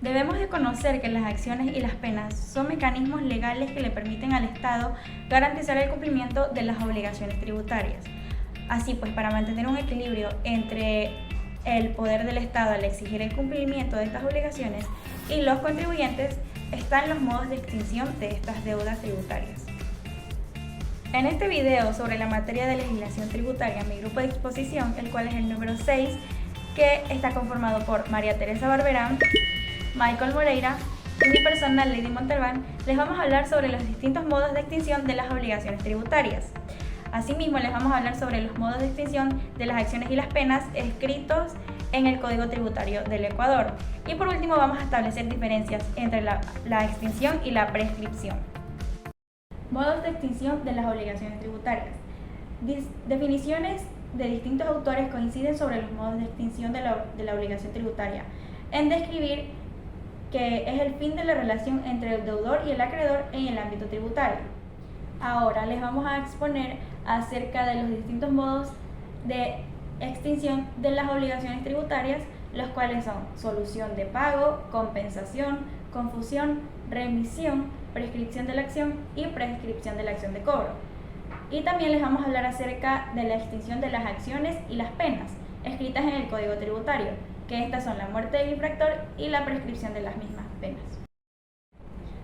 Debemos de conocer que las acciones y las penas son mecanismos legales que le permiten al Estado garantizar el cumplimiento de las obligaciones tributarias. Así pues, para mantener un equilibrio entre el poder del Estado al exigir el cumplimiento de estas obligaciones y los contribuyentes, están los modos de extinción de estas deudas tributarias. En este video sobre la materia de legislación tributaria, mi grupo de exposición, el cual es el número 6, que está conformado por María Teresa Barberán, Michael Moreira y mi persona, Lady Montalbán, les vamos a hablar sobre los distintos modos de extinción de las obligaciones tributarias. Asimismo, les vamos a hablar sobre los modos de extinción de las acciones y las penas escritos en el Código Tributario del Ecuador. Y por último, vamos a establecer diferencias entre la extinción y la prescripción. Modos de extinción de las obligaciones tributarias. Definiciones de distintos autores coinciden sobre los modos de extinción de la obligación tributaria en describir que es el fin de la relación entre el deudor y el acreedor en el ámbito tributario. Ahora les vamos a exponer acerca de los distintos modos de extinción de las obligaciones tributarias, los cuales son solución de pago, compensación, confusión, remisión, prescripción de la acción y prescripción de la acción de cobro. Y también les vamos a hablar acerca de la extinción de las acciones y las penas escritas en el Código Tributario, que estas son la muerte del infractor y la prescripción de las mismas penas.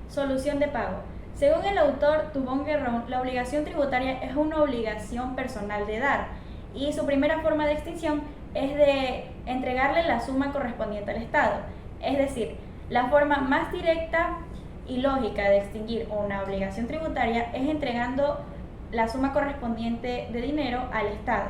Solución de pago. Según el autor Tubón Guerrón, la obligación tributaria es una obligación personal de dar y su primera forma de extinción es de entregarle la suma correspondiente al Estado. Es decir, la forma más directa y lógica de extinguir una obligación tributaria es entregando la suma correspondiente de dinero al Estado.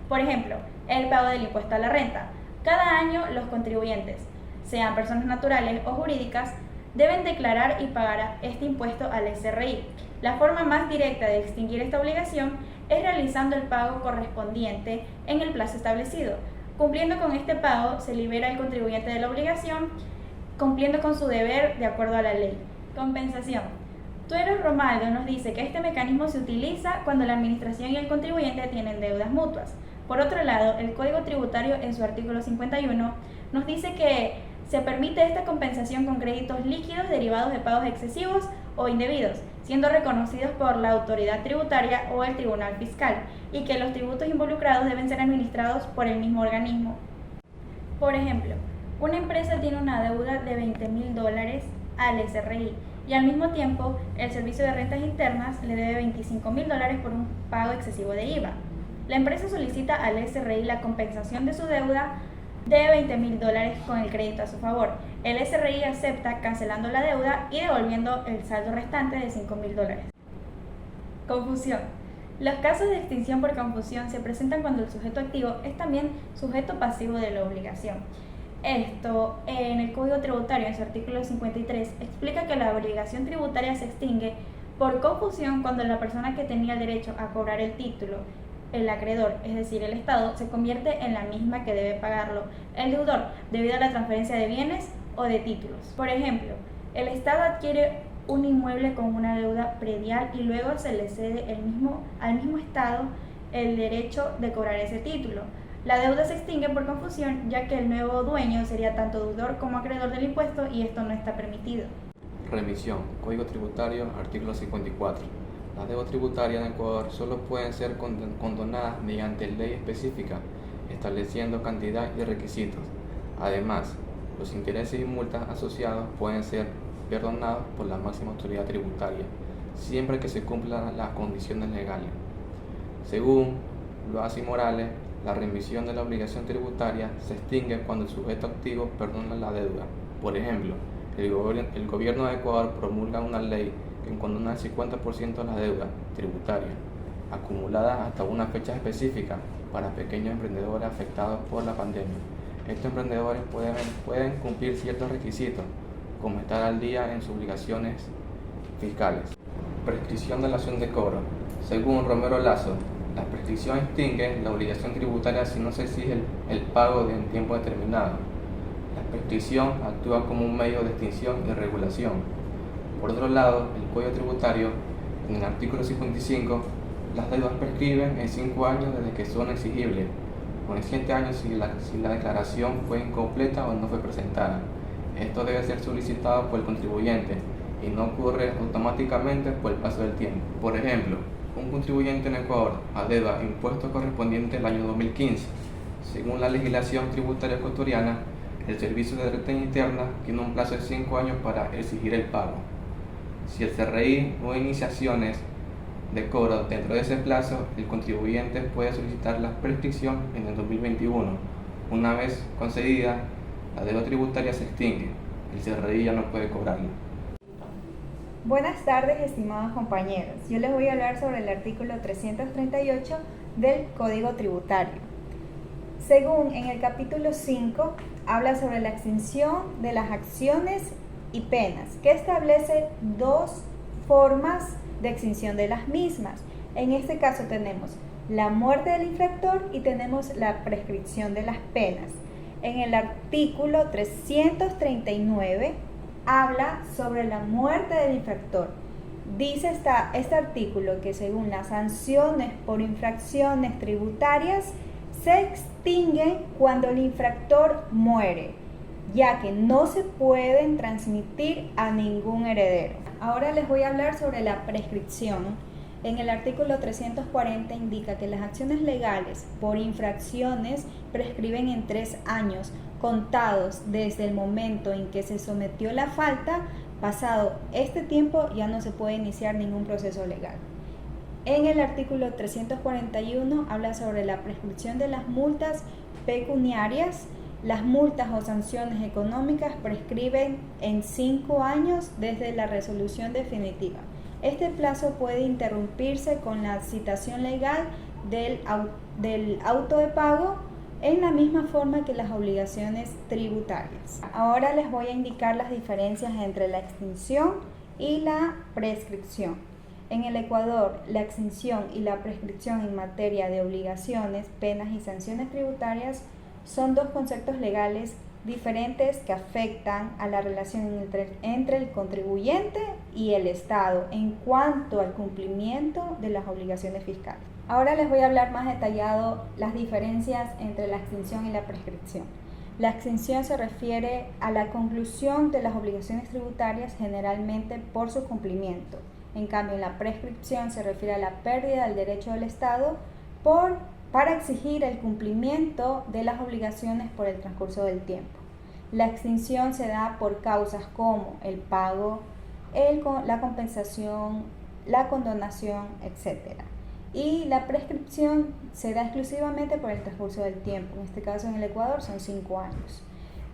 Por ejemplo, el pago del impuesto a la renta. Cada año los contribuyentes, sean personas naturales o jurídicas, deben declarar y pagar este impuesto al SRI. La forma más directa de extinguir esta obligación es realizando el pago correspondiente en el plazo establecido. Cumpliendo con este pago, se libera al contribuyente de la obligación, cumpliendo con su deber de acuerdo a la ley. Compensación. Tuero Romaldo nos dice que este mecanismo se utiliza cuando la administración y el contribuyente tienen deudas mutuas. Por otro lado, el Código Tributario en su artículo 51 nos dice que se permite esta compensación con créditos líquidos derivados de pagos excesivos o indebidos, siendo reconocidos por la autoridad tributaria o el tribunal fiscal, y que los tributos involucrados deben ser administrados por el mismo organismo. Por ejemplo, una empresa tiene una deuda de $20.000 al SRI y al mismo tiempo el Servicio de Rentas Internas le debe $25.000 por un pago excesivo de IVA. La empresa solicita al SRI la compensación de su deuda de $20.000 con el crédito a su favor. El SRI acepta cancelando la deuda y devolviendo el saldo restante de $5.000. Confusión. Los casos de extinción por confusión se presentan cuando el sujeto activo es también sujeto pasivo de la obligación. Esto, en el Código Tributario, en su artículo 53, explica que la obligación tributaria se extingue por confusión cuando la persona que tenía el derecho a cobrar el título, el acreedor, es decir, el Estado, se convierte en la misma que debe pagarlo el deudor debido a la transferencia de bienes o de títulos. Por ejemplo, el Estado adquiere un inmueble con una deuda predial y luego se le cede al mismo Estado el derecho de cobrar ese título. La deuda se extingue por confusión, ya que el nuevo dueño sería tanto deudor como acreedor del impuesto y esto no está permitido. Remisión. Código Tributario, artículo 54. Las deudas tributarias en Ecuador solo pueden ser condonadas mediante ley específica, estableciendo cantidad y requisitos. Además, los intereses y multas asociados pueden ser perdonados por la máxima autoridad tributaria, siempre que se cumplan las condiciones legales. Según Loas y Morales, la remisión de la obligación tributaria se extingue cuando el sujeto activo perdona la deuda. Por ejemplo, el gobierno de Ecuador promulga una ley que condona el 50% de la deuda tributaria acumulada hasta una fecha específica para pequeños emprendedores afectados por la pandemia. Estos emprendedores pueden cumplir ciertos requisitos, como estar al día en sus obligaciones fiscales. Prescripción de la acción de cobro. Según Romero Lazo, la prescripción extingue la obligación tributaria si no se exige el pago en tiempo determinado. La prescripción actúa como un medio de extinción y regulación. Por otro lado, el Código Tributario, en el artículo 55, las deudas prescriben en 5 años desde que son exigibles, o en 7 años si la declaración fue incompleta o no fue presentada. Esto debe ser solicitado por el contribuyente y no ocurre automáticamente por el paso del tiempo. Por ejemplo, un contribuyente en Ecuador adeuda impuestos correspondientes al año 2015. Según la legislación tributaria ecuatoriana, el Servicio de Renta Interna tiene un plazo de 5 años para exigir el pago. Si el CRI no inicia acciones de cobro dentro de ese plazo, el contribuyente puede solicitar la prescripción en el 2021. Una vez concedida, la deuda tributaria se extingue. El CRI ya no puede cobrarla. Buenas tardes, estimados compañeros. Yo les voy a hablar sobre el artículo 338 del Código Tributario. Según en el capítulo 5, habla sobre la extinción de las acciones y penas, que establece dos formas de extinción de las mismas. En este caso tenemos la muerte del infractor y tenemos la prescripción de las penas. En el artículo 339 habla sobre la muerte del infractor. Dice este artículo que según las sanciones por infracciones tributarias se extinguen cuando el infractor muere, ya que no se pueden transmitir a ningún heredero. Ahora les voy a hablar sobre la prescripción. En el artículo 340 indica que las acciones legales por infracciones prescriben en 3 años, contados desde el momento en que se sometió la falta. Pasado este tiempo ya no se puede iniciar ningún proceso legal. En el artículo 341 habla sobre la prescripción de las multas pecuniarias. Las multas o sanciones económicas prescriben en 5 años desde la resolución definitiva. Este plazo puede interrumpirse con la citación legal del auto de pago en la misma forma que las obligaciones tributarias. Ahora les voy a indicar las diferencias entre la extinción y la prescripción. En el Ecuador, la extinción y la prescripción en materia de obligaciones, penas y sanciones tributarias son dos conceptos legales diferentes que afectan a la relación entre el contribuyente y el Estado en cuanto al cumplimiento de las obligaciones fiscales. Ahora les voy a hablar más detallado las diferencias entre la extinción y la prescripción. La extinción se refiere a la conclusión de las obligaciones tributarias generalmente por su cumplimiento. En cambio, la prescripción se refiere a la pérdida del derecho del Estado para exigir el cumplimiento de las obligaciones por el transcurso del tiempo. La extinción se da por causas como el pago, la compensación, la condonación, etc. Y la prescripción se da exclusivamente por el transcurso del tiempo. En este caso, en el Ecuador, son 5 años.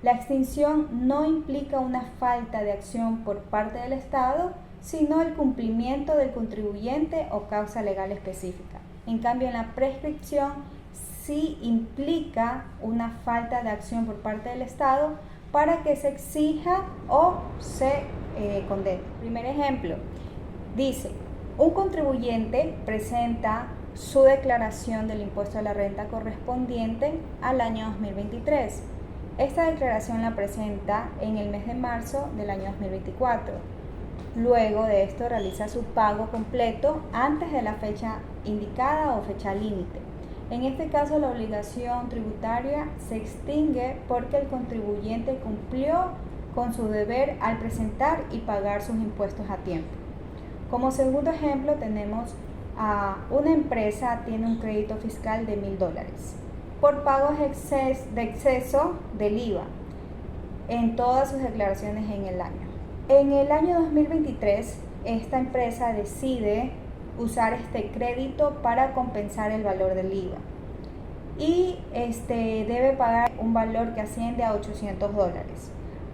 La extinción no implica una falta de acción por parte del Estado, sino el cumplimiento del contribuyente o causa legal específica. En cambio, en la prescripción sí implica una falta de acción por parte del Estado para que se exija o se condene. Primer ejemplo, dice, un contribuyente presenta su declaración del impuesto a la renta correspondiente al año 2023. Esta declaración la presenta en el mes de marzo del año 2024. Luego de esto realiza su pago completo antes de la fecha indicada o fecha límite. En este caso, la obligación tributaria se extingue porque el contribuyente cumplió con su deber al presentar y pagar sus impuestos a tiempo. Como segundo ejemplo, tenemos a una empresa tiene un crédito fiscal de $1,000 por pagos de exceso del IVA en todas sus declaraciones en el año. En el año 2023, esta empresa decide usar este crédito para compensar el valor del IVA y debe pagar un valor que asciende a $800.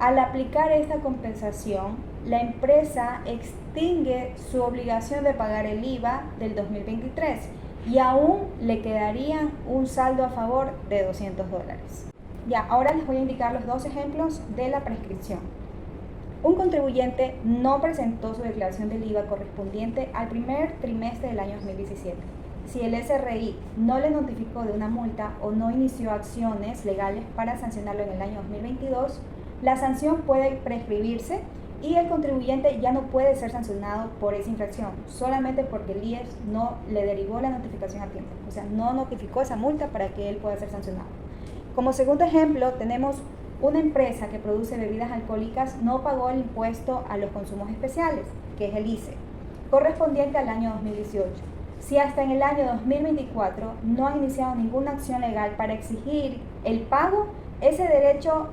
Al aplicar esta compensación, la empresa extingue su obligación de pagar el IVA del 2023 y aún le quedaría un saldo a favor de $200. Ya, ahora les voy a indicar los dos ejemplos de la prescripción. Un contribuyente no presentó su declaración del IVA correspondiente al primer trimestre del año 2017. Si el SRI no le notificó de una multa o no inició acciones legales para sancionarlo en el año 2022, la sanción puede prescribirse y el contribuyente ya no puede ser sancionado por esa infracción, solamente porque el IES no le derivó la notificación a tiempo, o sea, no notificó esa multa para que él pueda ser sancionado. Como segundo ejemplo, tenemos una empresa que produce bebidas alcohólicas no pagó el impuesto a los consumos especiales, que es el ICE, correspondiente al año 2018. Si hasta en el año 2024 no han iniciado ninguna acción legal para exigir el pago, ese derecho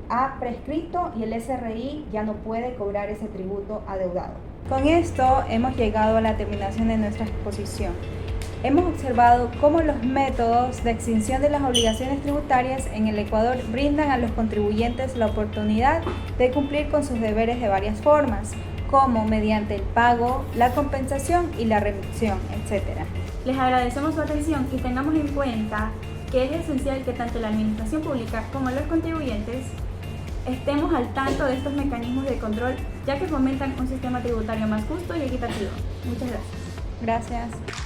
ha prescrito y el SRI ya no puede cobrar ese tributo adeudado. Con esto hemos llegado a la terminación de nuestra exposición. Hemos observado cómo los métodos de extinción de las obligaciones tributarias en el Ecuador brindan a los contribuyentes la oportunidad de cumplir con sus deberes de varias formas, como mediante el pago, la compensación y la remisión, etc. Les agradecemos su atención y tengamos en cuenta que es esencial que tanto la administración pública como los contribuyentes estemos al tanto de estos mecanismos de control, ya que fomentan un sistema tributario más justo y equitativo. Muchas gracias. Gracias.